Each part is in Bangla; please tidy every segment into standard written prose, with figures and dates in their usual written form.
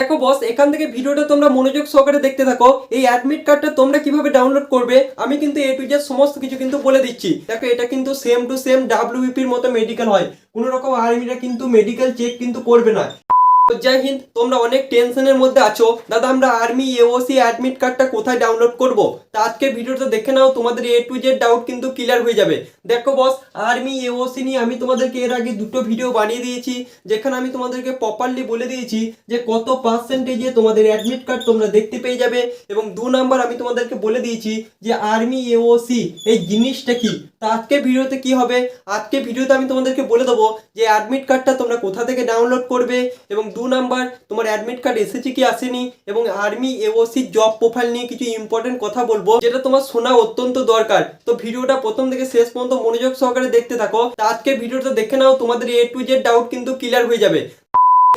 দেখো বস, এখান থেকে ভিডিওটা তোমরা মনোযোগ সহকারে দেখতে থাকো। এই অ্যাডমিট কার্ডটা তোমরা কিভাবে ডাউনলোড করবে আমি কিন্তু এ টু জেড সমস্ত কিছু কিন্তু বলে দিচ্ছি। দেখো, এটা কিন্তু সেম টু সেম ডাব্লিউবিপির মতো মেডিকেল হয়। কোনো রকম আর্মিরা কিন্তু মেডিকেল চেক কিন্তু করবে না। জয় হিন্দ। তোমরা অনেক টেনশনের মধ্যে আছো, দাদা আমরা আর্মি এওসি অ্যাডমিট কার্ডটা কোথায় ডাউনলোড করব। তা আজকে ভিডিওটা দেখে নাও, তোমাদের এ টু জেড ডাউট কিন্তু ক্লিয়ার হয়ে যাবে। দেখো বস, আর্মি এওসি নিয়ে আমি তোমাদেরকে এর আগে দুটো ভিডিও বানিয়ে দিয়েছি, যেখানে আমি তোমাদেরকে প্রপারলি বলে দিয়েছি যে কত পার্সেন্টেজে তোমাদের অ্যাডমিট কার্ড তোমরা দেখতে পেয়ে যাবে। এবং 2 নাম্বার আমি তোমাদেরকে বলে দিয়েছি যে আর্মি এওসি এই জিনিসটা কি। তা আজকে ভিডিওতে কি হবে, আজকে ভিডিওতে আমি তোমাদেরকে বলে দেবো যে অ্যাডমিট কার্ডটা তোমরা কোথা থেকে ডাউনলোড করবে, এবং 2 নাম্বার তোমার অ্যাডমিট কার্ড এসেছে কি আসেনি, এবং আর্মি এওসি জব প্রোফাইল নিয়ে কিছু ইম্পর্টেন্ট কথা বলবো যেটা তোমার শোনা অত্যন্ত দরকার। তো ভিডিওটা প্রথম থেকে শেষ পর্যন্ত মনোযোগ সহকারে দেখতে থাকো। আজকে ভিডিওটা দেখে নাও, তোমাদের এ টু জেড ডাউট কিন্তু ক্লিয়ার হয়ে যাবে।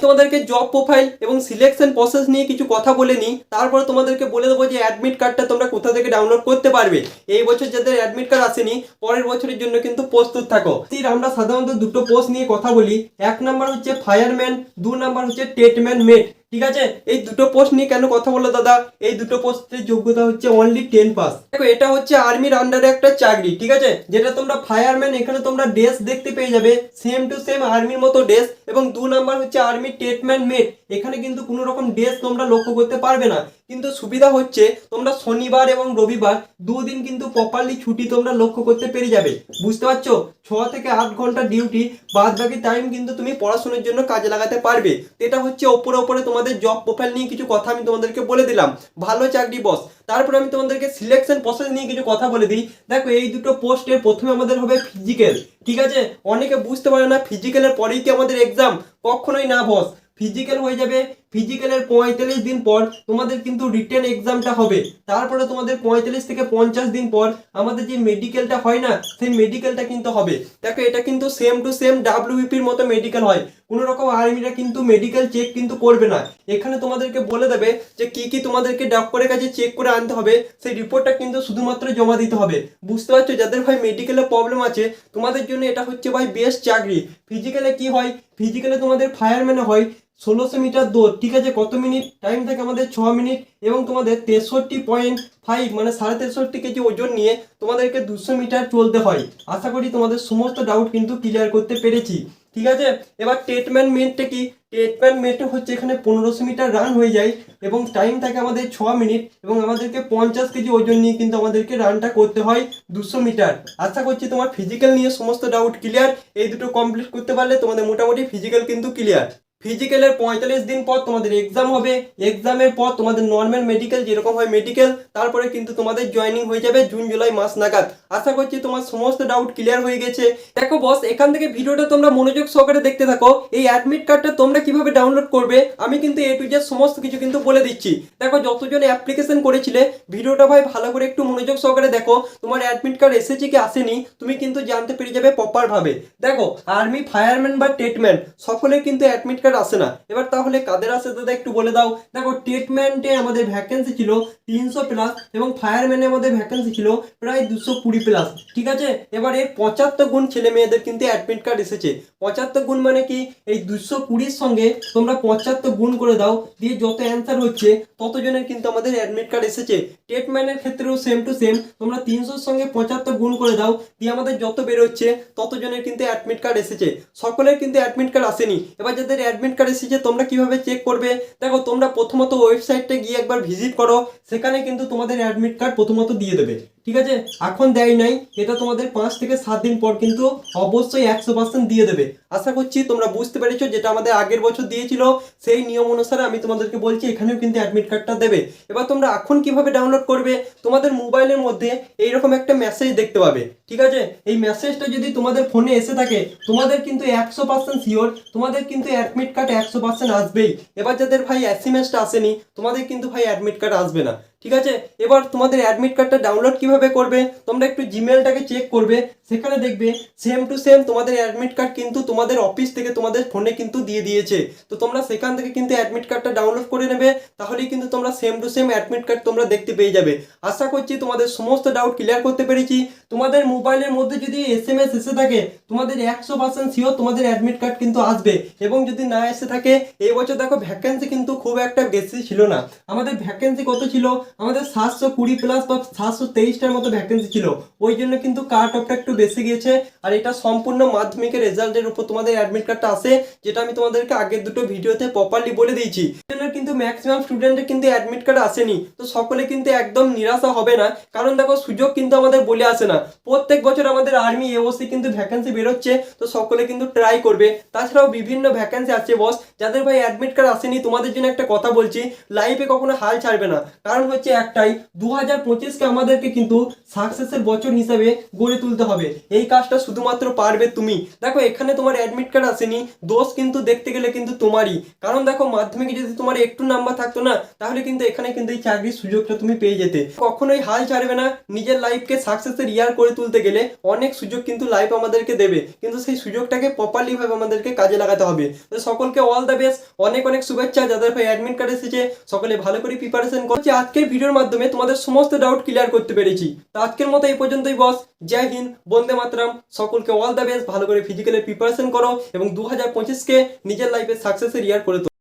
তোমাদেরকে জব প্রোফাইল এবং সিলেকশন প্রসেস নিয়ে কিছু কথা বলে নিই, তারপরে তোমাদেরকে বলে দেবো যে অ্যাডমিট কার্ডটা তোমরা কোথা থেকে ডাউনলোড করতে পারবে। এই বছর যাদের অ্যাডমিট কার্ড আসেনি, পরের বছরের জন্য কিন্তু প্রস্তুত থাকো। আমরা সাধারণত দুটো পোস্ট নিয়ে কথা বলি। 1 নাম্বার হচ্ছে ফায়ারম্যান, 2 নাম্বার হচ্ছে টেটম্যান মেট। ঠিক আছে, এই দুটো পোস্ট নিয়ে কেন কথা বললো দাদা, এই দুটো পোস্টের যোগ্যতা হচ্ছে অনলি 10 পাস। দেখো, এটা হচ্ছে আর্মির আন্ডারে একটা চাকরি, ঠিক আছে। যেটা তোমরা ফায়ারম্যান, এখানে তোমরা ড্রেস দেখতে পেয়ে যাবে সেম টু সেম আর্মির মতো ড্রেস। এবং 2 নাম্বার হচ্ছে আর্মি টেটম্যান মেট, এখানে কিন্তু কোনো রকম ড্রেস তোমরা লক্ষ্য করতে পারবে না। কিন্তু সুবিধা হচ্ছে তোমরা শনিবার এবং রবিবার 2 দিন কিন্তু প্রপারলি ছুটি তোমরা লক্ষ্য করতে পেরে যাবে। বুঝতে পারছো, 6 থেকে 8 ঘন্টা ডিউটি, বাদ বাকি টাইম কিন্তু তুমি পড়াশোনার জন্য কাজে লাগাতে পারবে। এটা হচ্ছে ওপরে ওপরে তোমাদের জব প্রোফাইল নিয়ে কিছু কথা আমি তোমাদেরকে বলে দিলাম, ভালো চাকরি বস। তারপরে আমি তোমাদেরকে সিলেকশন প্রসেস নিয়ে কিছু কথা বলে দিই। দেখো, এই দুটো পোস্টের প্রথমে আমাদের হবে ফিজিক্যাল, ঠিক আছে। অনেকে বুঝতে পারে না ফিজিক্যালের পরেই কি আমাদের এক্সাম, কখনোই না বস। ফিজিক্যাল হয়ে যাবে, ফিজিক্যালের 45 দিন পর তোমাদের কিন্তু রিটেন এক্সামটা হবে। তারপরে তোমাদের 45 থেকে 50 দিন পর আমাদের যে মেডিকেলটা হয় না, সেই মেডিকেলটা কিন্তু হবে। দেখো, এটা কিন্তু সেম টু সেম ডাব্লিউবিপির মতো মেডিকেল হয়। কোনো রকম আর্মিরা কিন্তু মেডিকেল চেক কিন্তু করবে না। এখানে তোমাদেরকে বলে দেবে যে কি কি তোমাদেরকে ডক্টরের কাছে চেক করে আনতে হবে, সেই রিপোর্টটা কিন্তু শুধুমাত্র জমা দিতে হবে। বুঝতে পারছো, যাদের ভাই মেডিকেলে প্রবলেম আছে তোমাদের জন্য এটা হচ্ছে ভাই বেস্ট চাকরি। ফিজিক্যালে কি হয়, ফিজিক্যালে তোমাদের ফায়ারম্যানে হয় 1600 মিটার দৌড়, ঠিক আছে। কত মিনিট টাইম থাকে আমাদের, 6 মিনিট। এবং তোমাদের 63.5 মানে 63.5 কেজি ওজন নিয়ে তোমাদেরকে 200 মিটার চলতে হয়। আশা করি তোমাদের সমস্ত ডাউট কিন্তু ক্লিয়ার করতে পেরেছি, ঠিক আছে। এবার টেটম্যান মেটটা কি, টেটম্যান মেটে হচ্ছে এখানে 1500 মিটার রান হয়ে যায়, এবং টাইম থাকে আমাদের 6 মিনিট, এবং আমাদেরকে 50 কেজি ওজন নিয়ে কিন্তু আমাদেরকে রানটা করতে হয় 200 মিটার। আশা করছি তোমার ফিজিক্যাল নিয়ে সমস্ত ডাউট ক্লিয়ার। এই দুটো কমপ্লিট করতে পারলে তোমাদের মোটামুটি ফিজিক্যাল কিন্তু ক্লিয়ার। ফিজিক্যালের 45 দিন পর তোমাদের এক্সাম হবে। এক্সামের পর তোমাদের নর্মাল মেডিকেল যেরকম হয় মেডিকেল, তারপরে কিন্তু তোমাদের জয়েনিং হয়ে যাবে জুন জুলাই মাস নাগাদ। আশা করছি তোমার সমস্ত ডাউট ক্লিয়ার হয়ে গেছে। দেখো বস, এখান থেকে ভিডিওটা তোমরা মনোযোগ সহকারে দেখতে থাকো। এই অ্যাডমিট কার্ডটা তোমরা কিভাবে ডাউনলোড করবে আমি কিন্তু এ টু জেড সমস্ত কিছু কিন্তু বলে দিচ্ছি। দেখো, যতজন অ্যাপ্লিকেশন করেছিলে ভিডিওটা ভাই ভালো করে একটু মনোযোগ সহকারে দেখো। তোমার অ্যাডমিট কার্ড এসেছে কি আসেনি তুমি কিন্তু জানতে পেরে যাবে প্রপার ভাবে। দেখো, আর্মি, ফায়ারম্যান বা টেটম্যান সকলের কিন্তু অ্যাডমিট কার্ড আসে না। এবার তাহলে কাদের আসে দাদা একটু বলে দাও। দেখো, টেটম্যানে আমাদের ভ্যাকেন্সি ছিল 300 প্লাস, এবং ফায়ারম্যানে আমাদের ভ্যাকেন্সি ছিল প্রায় 220 প্লাস, ঠিক আছে। এবার এর 75 গুণ ছেলে মেয়েদের কিন্তু অ্যাডমিট কার্ড এসেছে। 75 গুণ মানে কি, এই 220 সঙ্গে তোমরা 75 গুণ করে দাও, দিয়ে যত অ্যান্সার হচ্ছে ততজনের কিন্তু আমাদের অ্যাডমিট কার্ড এসেছে। টেটম্যানের ক্ষেত্রেও সেম টু সেম, তোমরা 300 সঙ্গে 75 গুণ করে দাও, দিয়ে আমাদের যত বেরোচ্ছে ততজনের কিন্তু অ্যাডমিট কার্ড এসেছে। সকলের কিন্তু অ্যাডমিট কার্ড আসেনি। এবার যাদের অ্যাডমিট কার্ড এসেছে তোমরা কিভাবে চেক করবে, দেখো তোমরা প্রথমত ওয়েবসাইটে গিয়ে একবার ভিজিট করো, সেখানে কিন্তু তোমাদের অ্যাডমিট কার্ড প্রথমত দিয়ে দেবে, ঠিক আছে। এখন দেয় নাই, এটা তোমাদের 5 থেকে 7 দিন পর কিন্তু অবশ্যই 100% দিয়ে দেবে। আশা করছি তোমরা বুঝতে পেরেছো, যেটা আমাদের আগের বছর দিয়েছিল সেই নিয়ম অনুসারে আমি তোমাদেরকে বলছি এখানেও কিন্তু অ্যাডমিট কার্ডটা দেবে। এবার তোমরা এখন কিভাবে ডাউনলোড করবে, তোমাদের মোবাইলের মধ্যে এইরকম একটা মেসেজ দেখতে পাবে, ঠিক আছে। এই মেসেজটা যদি তোমাদের ফোনে এসে থাকে তোমাদের কিন্তু 100% শিওর তোমাদের কিন্তু অ্যাডমিট কার্ড 100% আসবেই। এবার যাদের ভাই এসএমএসটা আসেনি তোমাদের কিন্তু ভাই অ্যাডমিট কার্ড আসবে না, ঠিক আছে, এবার তোমাদের অ্যাডমিট কার্ডটা ডাউনলোড কিভাবে করবে, তোমরা একটু জিমেলটাকে চেক করবে, সেখানে দেখবে সেম টু সেম তোমাদের অ্যাডমিট কার্ড কিন্তু তোমাদের অফিস থেকে তোমাদের ফোনে কিন্তু দিয়ে দিয়েছে। তো তোমরা সেখান থেকে কিন্তু অ্যাডমিট কার্ডটা ডাউনলোড করে নেবে, তাহলেই কিন্তু তোমরা same to same admit card তোমরা দেখতে পেয়ে যাবে। আশা করছি তোমাদের সমস্ত ডাউট ক্লিয়ার করতে পেরেছি। তোমাদের মোবাইলের মধ্যে যদি এসএমএস এসে থাকে, তোমাদের 100% শিওর তোমাদের অ্যাডমিট কার্ড কিন্তু আসবে। এবং যদি না এসে থাকে, এই বছর দেখো ভ্যাকেন্সি কিন্তু খুব একটা বেশি ছিল না। আমাদের ভ্যাকেন্সি কত ছিল, আমাদের 720 প্লাস বা 723টার মতো ভ্যাকেন্সি ছিল, ওই জন্য কিন্তু কাট অফটা একটু বেশি গিয়েছে। আর এটা সম্পূর্ণ মাধ্যমিকের রেজাল্টের উপর তোমাদের অ্যাডমিট কার্ডটা আসে, যেটা আমি তোমাদেরকে আগের দুটো ভিডিওতে প্রপারলি বলে দিয়েছি। জন্য কিন্তু ম্যাক্সিমাম স্টুডেন্টের কিন্তু অ্যাডমিট কার্ড আসেনি। তো সকলে কিন্তু একদম নিরাশা হবে না, কারণ দেখো সুযোগ কিন্তু আমাদের বলে আসে না। প্রত্যেক বছর আমাদের আর্মি এওসি কিন্তু ভ্যাকেন্সি বেরোচ্ছে, তো সকলে কিন্তু ট্রাই করবে। তাছাড়াও বিভিন্ন ভ্যাকেন্সি আছে বস, যাদের ভাই অ্যাডমিট কার্ড আসেনি তোমাদের জন্য একটা কথা বলছি, লাইফে কখনো হাল ছাড়বে না। কারণ হচ্ছে একটাই, 2025কে আমাদেরকে কিন্তু সাকসেসের বছর হিসাবে গড়ে তুলতে হবে। এই কাজটা শুধুমাত্র পারবে তুমি। দেখো এখানে তোমার অ্যাডমিট কার্ড আসেনি, দোষ কিন্তু দেখতে গেলে কিন্তু তোমারই। কারণ দেখো মাধ্যমিকে যদি তোমার একটু নাম্বার থাকতো না, তাহলে কিন্তু এখানে কিন্তু এই চাকরির সুযোগটা তুমি পেয়ে যেতে। কখনোই হাল ছাড়বে না, নিজের লাইফকে সাকসেসের ইয়ার করে তুলতে গেলে অনেক সুযোগ কিন্তু লাইফ আমাদেরকে দেবে, কিন্তু সেই সুযোগটাকে প্রপারলি ভাবে আমাদেরকে কাজে লাগাতে হবে। তো সকলকে অল দ্য বেস্ট, অনেক অনেক শুভেচ্ছা। যাদের ভাই অ্যাডমিট কার্ড এসেছে সকলে ভালো করে প্রিপারেশন করছে। আজকের ভিডিওর মাধ্যমে তোমাদের সমস্ত ডাউট ক্লিয়ার করতে পেরেছি। তো আজকের মতো এই পর্যন্তই বস। জয় হিন্দ, বন্দে মাতরম। সকলকে অল দ্য বেস্ট, ভালো করে ফিজিক্যালের প্রিপারেশন করো এবং 2025কে নিজের লাইফে সাকসেসের ইয়ার করে তোলো।